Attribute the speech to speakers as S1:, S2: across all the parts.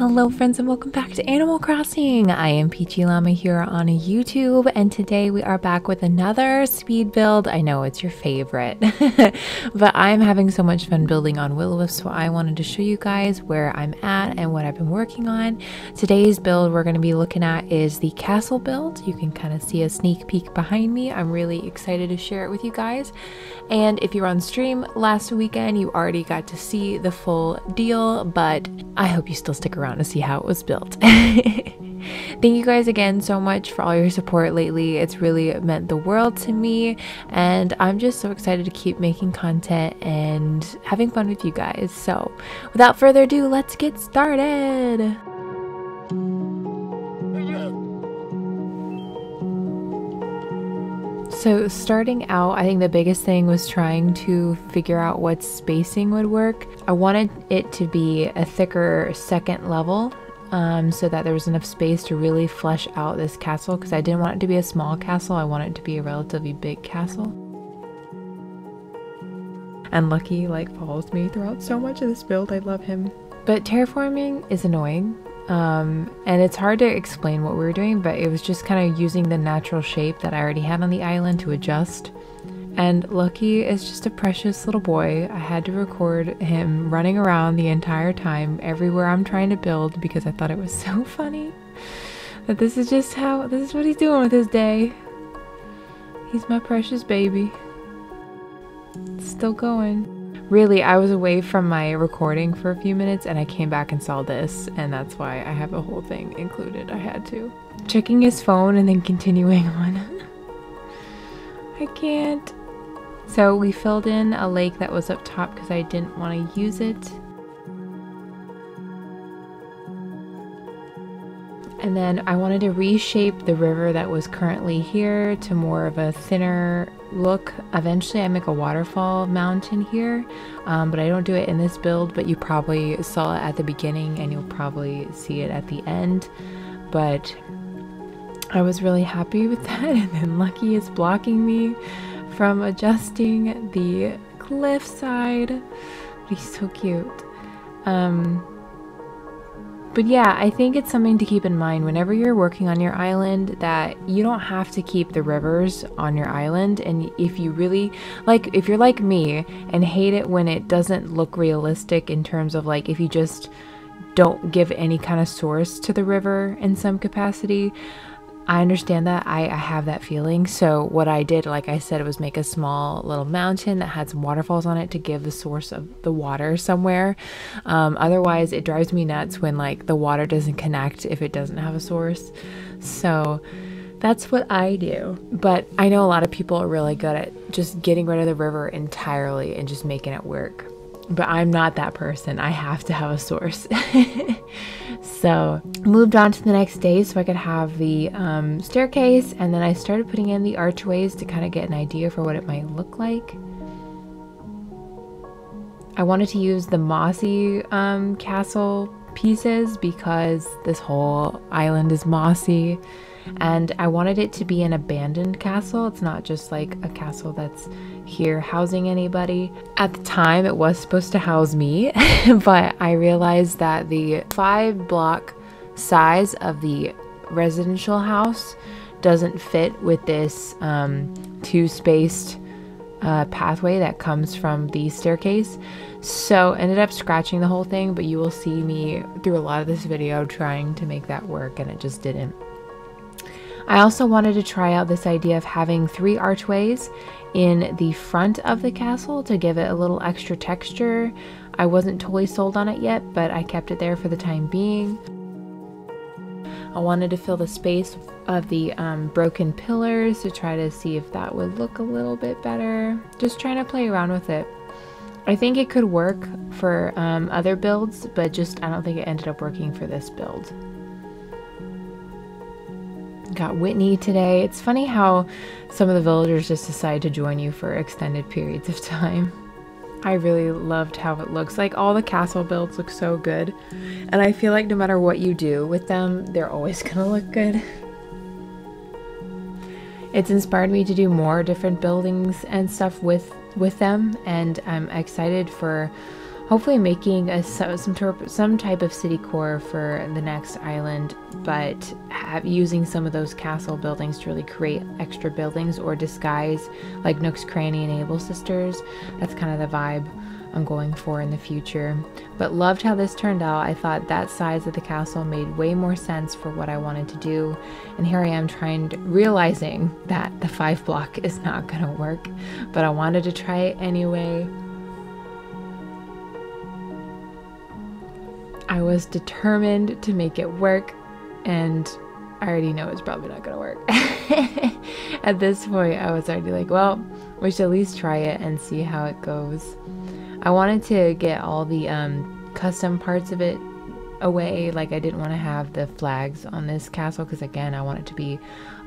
S1: Hello friends and welcome back to Animal Crossing. I am Peachie Llama here on YouTube, and today we are back with another speed build. I know it's your favorite, but I'm having so much fun building on Willowisp, so I wanted to show you guys where I'm at and what I've been working on. Today's build we're going to be looking at is the castle build. You can kind of see a sneak peek behind me. I'm really excited to share it with you guys. And if you were on stream last weekend, you already got to see the full deal, but I hope you still stick around to see how it was built. Thank you guys again so much for all your support lately. It's really meant the world to me, and I'm just so excited to keep making content and having fun with you guys. So without further ado, let's get started. So starting out, I think the biggest thing was trying to figure out what spacing would work. I wanted it to be a thicker second level so that there was enough space to really flesh out this castle, because I didn't want it to be a small castle. I want it to be a relatively big castle. And Lucky follows me throughout so much of this build. I love him. But terraforming is annoying. And it's hard to explain what we were doing, but it was just kind of using the natural shape that I already had on the island to adjust. And Lucky is just a precious little boy. I had to record him running around the entire time everywhere I'm trying to build, because I thought it was so funny that this is what he's doing with his day. He's my precious baby. It's still going. Really, I was away from my recording for a few minutes and I came back and saw this, and that's why I have the whole thing included. I had to. Checking his phone and then continuing on. I can't. So we filled in a lake that was up top because I didn't want to use it. And then I wanted to reshape the river that was currently here to more of a thinner look. Eventually I make a waterfall mountain here, but I don't do it in this build, but you probably saw it at the beginning and you'll probably see it at the end. But I was really happy with that. And then Lucky is blocking me from adjusting the cliff side. He's so cute. But yeah, I think it's something to keep in mind whenever you're working on your island, that you don't have to keep the rivers on your island. And if you really, if you're like me and hate it when it doesn't look realistic in terms of if you just don't give any kind of source to the river in some capacity, I understand that. I have that feeling. So what I did, like I said, was make a small little mountain that had some waterfalls on it to give the source of the water somewhere. Otherwise it drives me nuts when the water doesn't connect if it doesn't have a source. So that's what I do. But I know a lot of people are really good at just getting rid of the river entirely and just making it work. But I'm not that person. I have to have a source. So moved on to the next day so I could have the staircase, and then I started putting in the archways to kind of get an idea for what it might look like. I wanted to use the mossy castle pieces because this whole island is mossy, and I wanted it to be an abandoned castle. It's not just a castle that's here housing anybody. At the time it was supposed to house me, but I realized that the 5-block size of the residential house doesn't fit with this 2-spaced pathway that comes from the staircase. So ended up scratching the whole thing, but you will see me through a lot of this video trying to make that work, and it just didn't. I also wanted to try out this idea of having 3 archways in the front of the castle to give it a little extra texture. I wasn't totally sold on it yet, but I kept it there for the time being. I wanted to fill the space of the broken pillars to try to see if that would look a little bit better. Just trying to play around with it. I think it could work for other builds, but I don't think it ended up working for this build. Got Whitney today. It's funny how some of the villagers just decide to join you for extended periods of time. I really loved how it looks. All the castle builds look so good, and I feel like no matter what you do with them, they're always gonna look good. It's inspired me to do more different buildings and stuff with them, and I'm excited for hopefully making some type of city core for the next island, but using some of those castle buildings to really create extra buildings or disguise like Nook's Cranny and Able Sisters. That's kind of the vibe I'm going for in the future. But loved how this turned out. I thought that size of the castle made way more sense for what I wanted to do, and here I am realizing that the 5 block is not gonna work, but I wanted to try it anyway. I was determined to make it work, and I already know it's probably not gonna work. At this point I was already like, well, we should at least try it and see how it goes. I wanted to get all the custom parts of it away. Like, I didn't want to have the flags on this castle because, again, I want it to be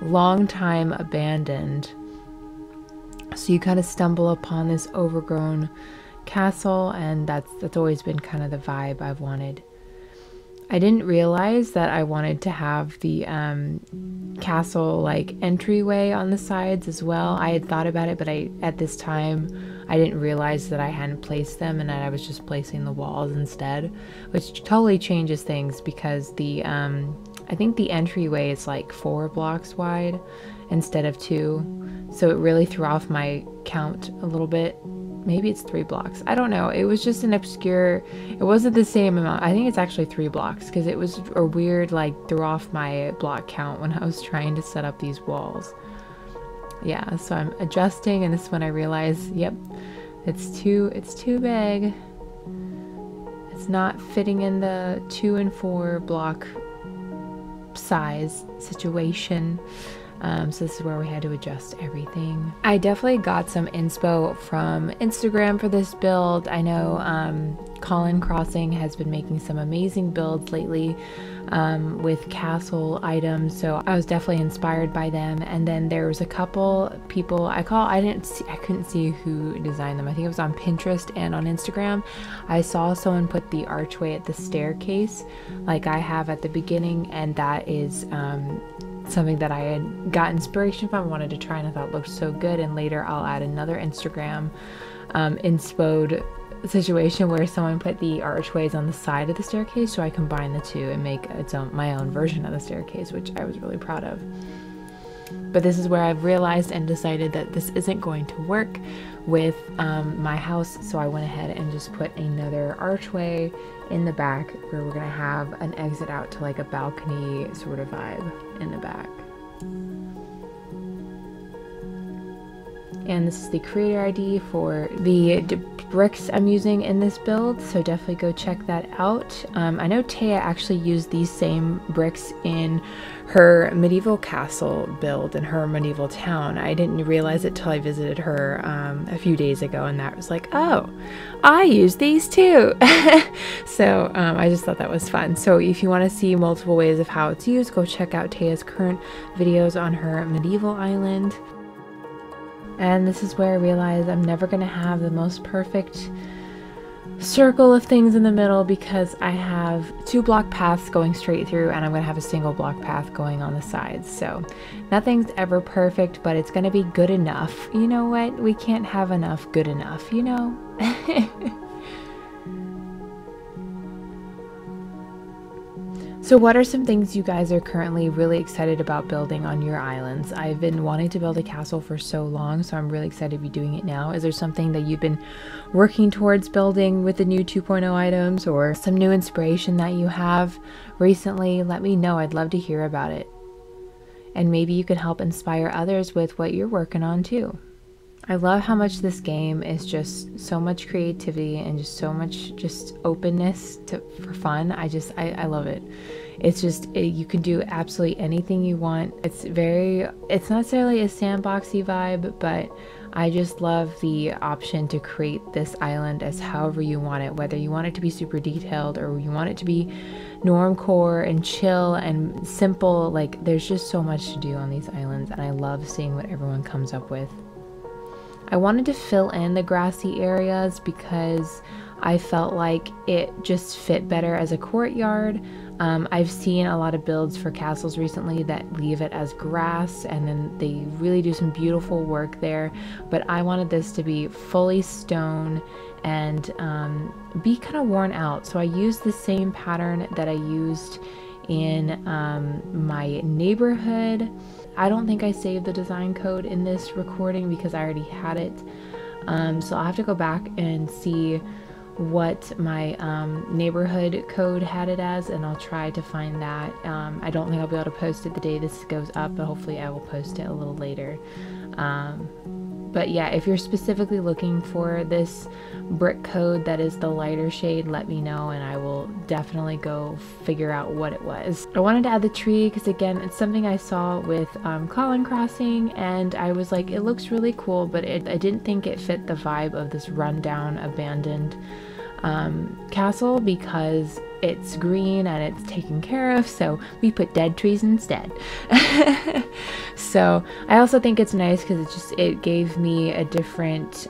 S1: long time abandoned. So you kind of stumble upon this overgrown castle, and that's always been kind of the vibe I've wanted. I didn't realize that I wanted to have the castle like entryway on the sides as well. I had thought about it, but at this time I didn't realize that I hadn't placed them and that I was just placing the walls instead, which totally changes things because I think the entryway is like 4 blocks wide instead of 2, so it really threw off my count a little bit. Maybe it's 3 blocks. I don't know. It was just an obscure, it wasn't the same amount. I think it's actually 3 blocks because it was a weird, like, threw off my block count when I was trying to set up these walls. Yeah, so I'm adjusting, and this is when I realize, yep, it's too big. It's not fitting in the 2 and 4 block size situation. So this is where we had to adjust everything. I definitely got some inspo from Instagram for this build. I know Colin Crossing has been making some amazing builds lately with castle items, so I was definitely inspired by them. And then there was a couple people I couldn't see who designed them. I think it was on Pinterest and on Instagram. I saw someone put the archway at the staircase like I have at the beginning, and that is something that I had got inspiration from, wanted to try, and I thought it looked so good. And later I'll add another Instagram inspode situation where someone put the archways on the side of the staircase, so I combine the two and make my own version of the staircase, which I was really proud of. But this is where I've realized and decided that this isn't going to work with my house, so I went ahead and just put another archway in the back where we're gonna have an exit out to like a balcony sort of vibe in the back. And this is the creator ID for the bricks I'm using in this build, so definitely go check that out. I know Taya actually used these same bricks in her medieval castle build in her medieval town. I didn't realize it till I visited her a few days ago, and that was like, oh, I use these too. So I just thought that was fun. So if you want to see multiple ways of how it's used, go check out Taya's current videos on her medieval island. And this is where I realized I'm never going to have the most perfect circle of things in the middle, because I have 2 block paths going straight through, and I'm going to have a single block path going on the sides. So nothing's ever perfect, but it's going to be good enough. You know what? We can't have enough good enough, you know? So what are some things you guys are currently really excited about building on your islands? I've been wanting to build a castle for so long, so I'm really excited to be doing it now. Is there something that you've been working towards building with the new 2.0 items, or some new inspiration that you have recently? Let me know. I'd love to hear about it. And maybe you can help inspire others with what you're working on too. I love how much this game is just so much creativity and just so much just openness for fun. I love it. It's just, you can do absolutely anything you want. It's not necessarily a sandboxy vibe, but I just love the option to create this island as however you want it, whether you want it to be super detailed or you want it to be normcore and chill and simple. Like, there's just so much to do on these islands, and I love seeing what everyone comes up with. I wanted to fill in the grassy areas because I felt like it just fit better as a courtyard. I've seen a lot of builds for castles recently that leave it as grass, and then they really do some beautiful work there, but I wanted this to be fully stone and be kind of worn out. So I used the same pattern that I used in my neighborhood. I don't think I saved the design code in this recording because I already had it. So I'll have to go back and see what my neighborhood code had it as, and I'll try to find that. I don't think I'll be able to post it the day this goes up, but hopefully I will post it a little later. But yeah, if you're specifically looking for this brick code that is the lighter shade, let me know and I will definitely go figure out what it was. I wanted to add the tree because, again, it's something I saw with Colin Crossing, and I was like, it looks really cool, but I didn't think it fit the vibe of this rundown, abandoned castle because it's green and it's taken care of, so we put dead trees instead. So I also think it's nice because it gave me a different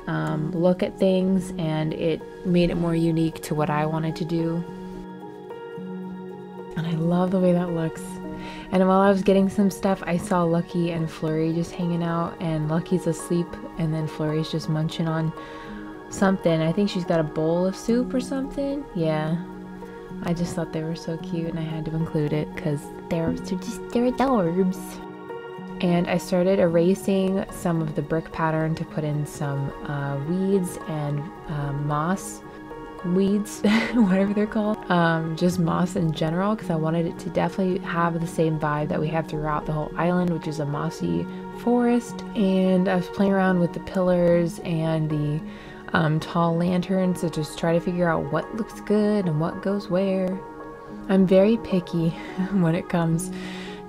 S1: look at things, and it made it more unique to what I wanted to do. And I love the way that looks. And while I was getting some stuff, I saw Lucky and Flurry just hanging out, and Lucky's asleep and then Flurry's just munching on something. I think she's got a bowl of soup or something. Yeah, I just thought they were so cute and I had to include it because they're adorbs. And I started erasing some of the brick pattern to put in some weeds and moss weeds, whatever they're called, just moss in general, because I wanted it to definitely have the same vibe that we have throughout the whole island, which is a mossy forest. And I was playing around with the pillars and the tall lanterns to just try to figure out what looks good and what goes where. I'm very picky when it comes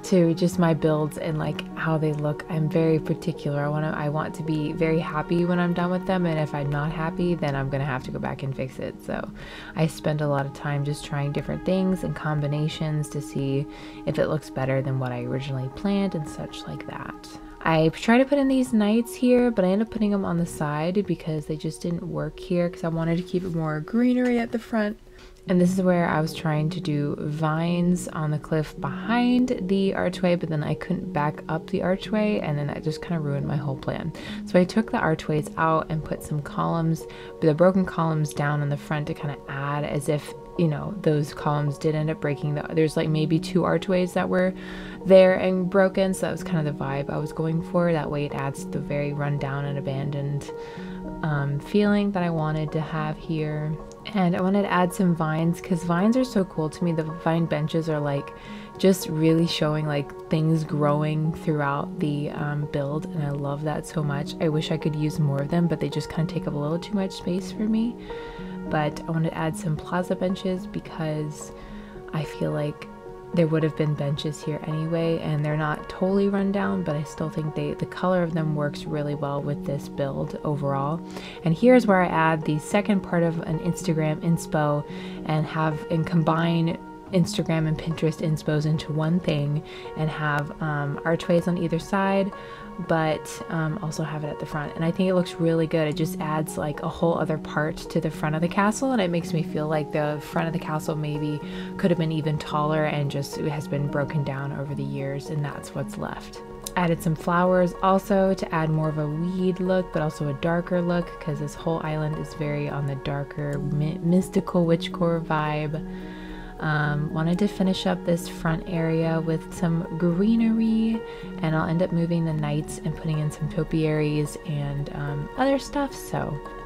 S1: to just my builds and like how they look. I'm very particular. I want to be very happy when I'm done with them, and if I'm not happy, then I'm gonna have to go back and fix it. So I spend a lot of time just trying different things and combinations to see if it looks better than what I originally planned and such like that. I tried to put in these knights here, but I ended up putting them on the side because they just didn't work here because I wanted to keep it more greenery at the front. And this is where I was trying to do vines on the cliff behind the archway, but then I couldn't back up the archway, and then that just kind of ruined my whole plan. So I took the archways out and put some columns, the broken columns down in the front to kind of add as if, you know, those columns did end up breaking. There's like maybe 2 archways that were there and broken, so that was kind of the vibe I was going for. That way it adds to the very rundown and abandoned feeling that I wanted to have here. And I wanted to add some vines because vines are so cool to me. The vine benches are like just really showing like things growing throughout the build, and I love that so much. I wish I could use more of them, but they just kind of take up a little too much space for me. But I wanted to add some plaza benches because I feel like there would have been benches here anyway, and they're not totally run down, but I still think the color of them works really well with this build overall. And here's where I add the second part of an Instagram inspo and combine Instagram and Pinterest inspos into one thing and have archways on either side, but also have it at the front. And I think it looks really good. It just adds like a whole other part to the front of the castle, and it makes me feel like the front of the castle maybe could have been even taller and just it has been broken down over the years, and that's what's left. Added some flowers also to add more of a weed look, but also a darker look, because this whole island is very on the darker mystical witchcore vibe. Wanted to finish up this front area with some greenery, and I'll end up moving the knights and putting in some topiaries and other stuff.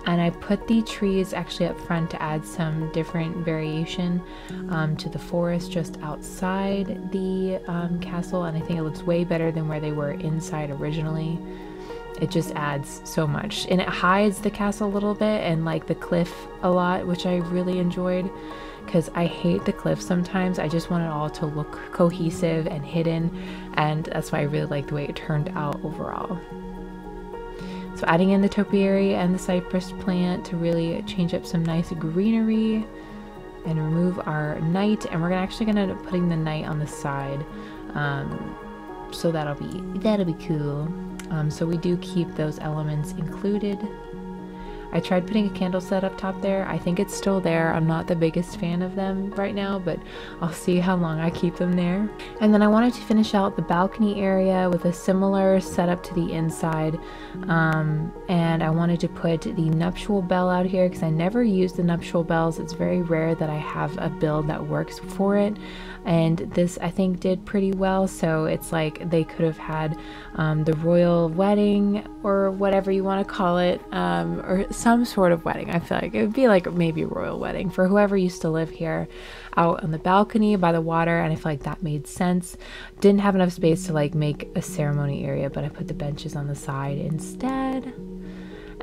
S1: And I put the trees actually up front to add some different variation to the forest just outside the castle, and I think it looks way better than where they were inside originally. It just adds so much, and it hides the castle a little bit and like the cliff a lot, which I really enjoyed, because I hate the cliff sometimes. I just want it all to look cohesive and hidden, and that's why I really like the way it turned out overall. So adding in the topiary and the cypress plant to really change up some nice greenery and remove our knight, and we're actually gonna end up putting the knight on the side, so that'll be cool. So we do keep those elements included. I tried putting a candle set up top there. I think it's still there. I'm not the biggest fan of them right now, but I'll see how long I keep them there. And then I wanted to finish out the balcony area with a similar setup to the inside. And I wanted to put the nuptial bell out here because I never use the nuptial bells. It's very rare that I have a build that works for it. And this I think did pretty well, so it's like they could have had the royal wedding or whatever you want to call it, or some sort of wedding. I feel like it would be like maybe a royal wedding for whoever used to live here out on the balcony by the water, and I feel like that made sense. Didn't have enough space to like make a ceremony area, but I put the benches on the side instead.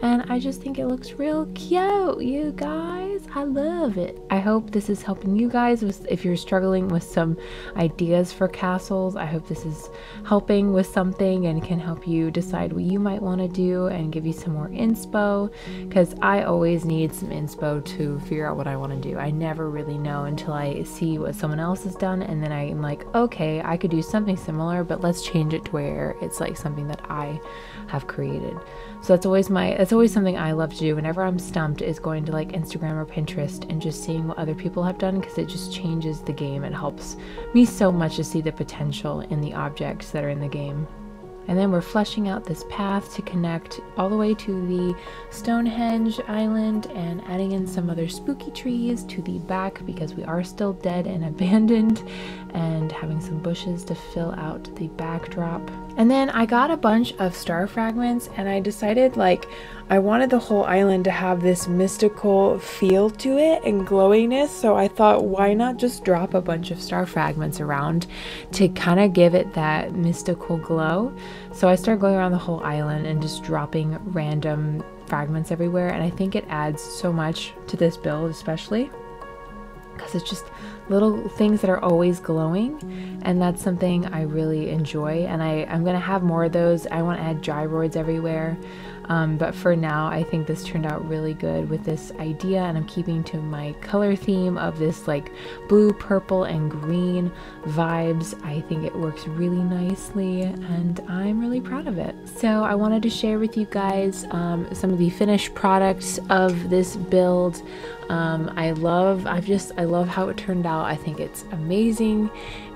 S1: And I just think it looks real cute, you guys. I love it. I hope this is helping you guys with, if you're struggling with some ideas for castles. I hope this is helping with something and can help you decide what you might want to do and give you some more inspo, because I always need some inspo to figure out what I want to do. I never really know until I see what someone else has done, and then I'm like, okay, I could do something similar, but let's change it to where it's like something that I have created. So that's always something I love to do whenever I'm stumped, is going to like Instagram or Pinterest and just seeing what other people have done, because it just changes the game. It helps me so much to see the potential in the objects that are in the game. And then we're fleshing out this path to connect all the way to the Stonehenge Island and adding in some other spooky trees to the back because we are still dead and abandoned, and having some bushes to fill out the backdrop. And then I got a bunch of star fragments, and I decided like I wanted the whole island to have this mystical feel to it and glowiness, so I thought, why not just drop a bunch of star fragments around to kind of give it that mystical glow. So I started going around the whole island and just dropping random fragments everywhere, and I think it adds so much to this build, especially because it's just little things that are always glowing, and that's something I really enjoy. And I'm gonna have more of those. I want to add gyroids everywhere, but for now I think this turned out really good with this idea, and I'm keeping to my color theme of this like blue, purple, and green vibes. I think it works really nicely, and I'm really proud of it. So I wanted to share with you guys some of the finished products of this build. I love how it turned out. I think it's amazing,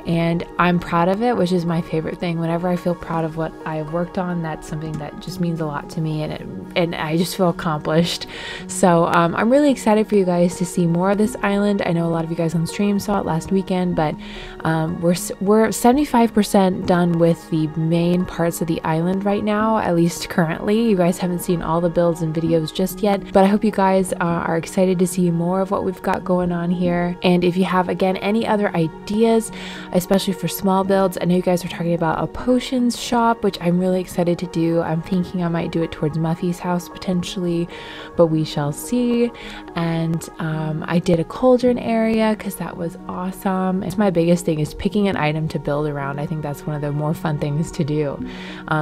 S1: and I'm proud of it, which is my favorite thing. Whenever I feel proud of what I've worked on, that's something that just means a lot to me, and I just feel accomplished. So I'm really excited for you guys to see more of this island. I know a lot of you guys on stream saw it last weekend, but we're 75% done with the main parts of the island right now, at least currently. You guys haven't seen all the builds and videos just yet, but I hope you guys are excited to see more of what we've got going on here. And if you have, again, any other ideas, especially for small builds, I know you guys are talking about a potions shop, which I'm really excited to do. I'm thinking I might do it towards Muffy's house potentially, but we shall see. And I did a cauldron area because that was awesome. It's my biggest thing, is picking an item to build around. I think that's one of the more fun things to do.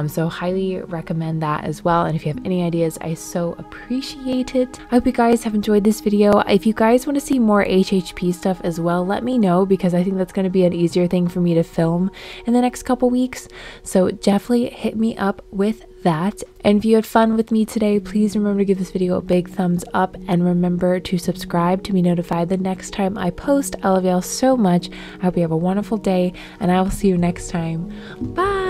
S1: So highly recommend that as well. And if you have any ideas, I so appreciate it. I hope you guys have enjoyed this video. If you guys want to see more HHP stuff as well, let me know, because I think that's going to be an easier thing for me to film in the next couple weeks. So definitely hit me up with that. And if you had fun with me today, please remember to give this video a big thumbs up, and remember to subscribe to be notified the next time I post. I love y'all so much. I hope you have a wonderful day, and I will see you next time. Bye.